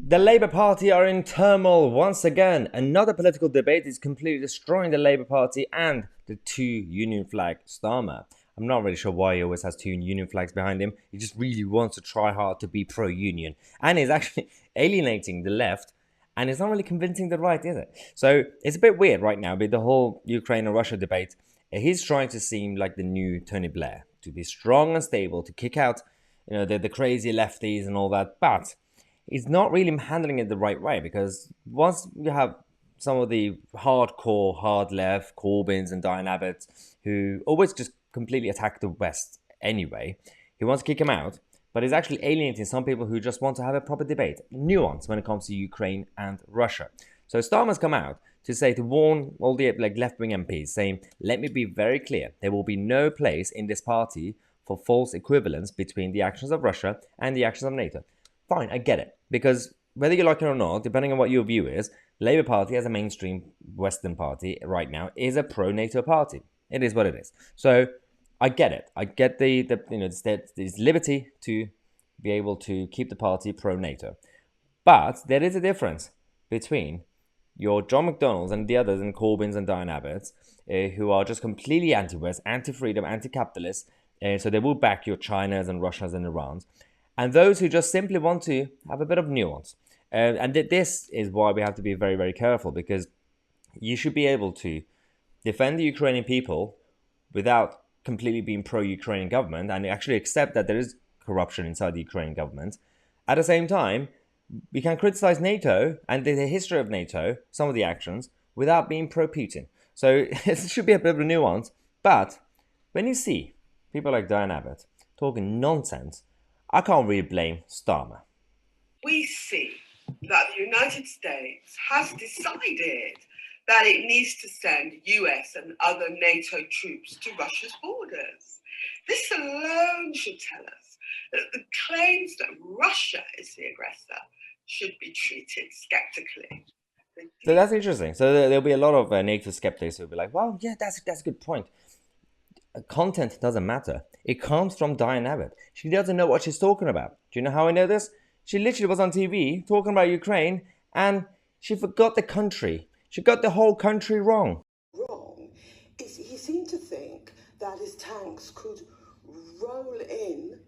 The Labour Party are in turmoil once again. Another political debate is completely destroying the Labour Party and the two union flag Starmer. I'm not really sure why he always has two union flags behind him. He just really wants to try hard to be pro-union. And is actually alienating the left. And it's not really convincing the right, is it? So it's a bit weird right now with the whole Ukraine and Russia debate. He's trying to seem like the new Tony Blair, to be strong and stable, to kick out the crazy lefties and all that. But he's not really handling it the right way, because once you have some of the hardcore, hard left, Corbyns and Diane Abbott, who always just completely attack the West anyway, he wants to kick him out, but he's actually alienating some people who just want to have a proper debate, nuance when it comes to Ukraine and Russia. So Starmer's come out to warn all the left-wing MPs, saying, let me be very clear, there will be no place in this party for false equivalence between the actions of Russia and the actions of NATO. Fine, I get it. Because whether you like it or not, depending on what your view is, Labour Party as a mainstream Western party right now is a pro-NATO party. It is what it is. So I get it. I get there's liberty to be able to keep the party pro-NATO. But there is a difference between your John McDonnells and the others, and Corbyns and Diane Abbott, who are just completely anti-West, anti-freedom, anti-capitalist. So they will back your Chinas and Russias and Irans. And those who just simply want to have a bit of nuance. And this is why we have to be very, very careful, because you should be able to defend the Ukrainian people without completely being pro-Ukrainian government and actually accept that there is corruption inside the Ukrainian government. At the same time, we can criticize NATO and the history of NATO, some of the actions, without being pro-Putin. So it should be a bit of a nuance. But when you see people like Diane Abbott talking nonsense, I can't really blame Starmer. We see that the United States has decided that it needs to send US and other NATO troops to Russia's borders. This alone should tell us that the claims that Russia is the aggressor should be treated skeptically. So that's interesting. So there'll be a lot of NATO skeptics who'll be like, well, yeah, that's a good point. Content doesn't matter. It comes from Diane Abbott. She doesn't know what she's talking about. Do you know how I know this? She literally was on TV talking about Ukraine, and she forgot the country. She got the whole country wrong. Wrong is he seemed to think that his tanks could roll in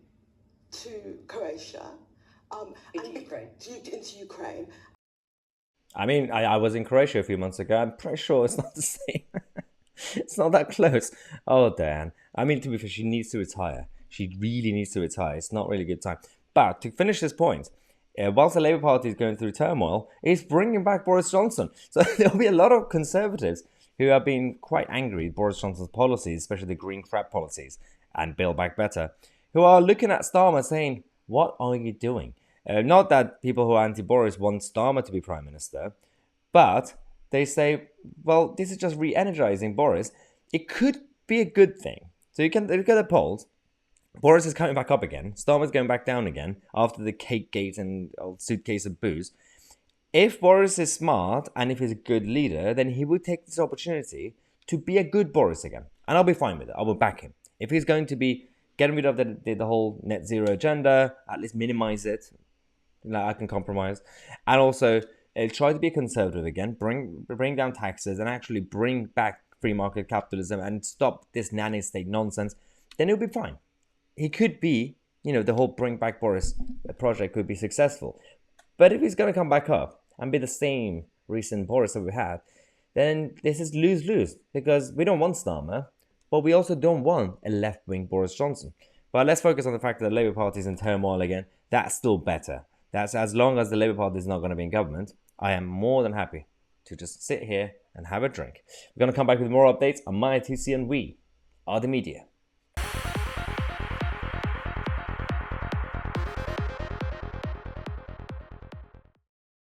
to Croatia, into Ukraine. I mean, I was in Croatia a few months ago. I'm pretty sure it's not the same. It's not that close. Oh, Dan. I mean, to be fair, she needs to retire. She really needs to retire. It's not really a good time. But to finish this point, whilst the Labour Party is going through turmoil, it's bringing back Boris Johnson. So there'll be a lot of Conservatives who have been quite angry with Boris Johnson's policies, especially the green crap policies and Build Back Better, who are looking at Starmer saying, what are you doing? Not that people who are anti-Boris want Starmer to be Prime Minister, but they say, well, this is just re-energizing Boris. It could be a good thing. So you can look at the polls. Boris is coming back up again. Starmer's going back down again after the cake gate and old suitcase of booze. If Boris is smart and if he's a good leader, then he will take this opportunity to be a good Boris again. And I'll be fine with it. I will back him. If he's going to be getting rid of the whole net zero agenda, at least minimize it, I can compromise. And also try to be a conservative again, bring down taxes and actually bring back free market capitalism and stop this nanny state nonsense, then he'll be fine. He could be, the whole Bring Back Boris project could be successful. But if he's going to come back up and be the same recent Boris that we had, then this is lose-lose, because we don't want Starmer, but we also don't want a left-wing Boris Johnson. But let's focus on the fact that the Labour Party is in turmoil again. That's still better. That's as long as the Labour Party is not going to be in government, I am more than happy to just sit here and have a drink. We're going to come back with more updates on my Tousi, and we are the media.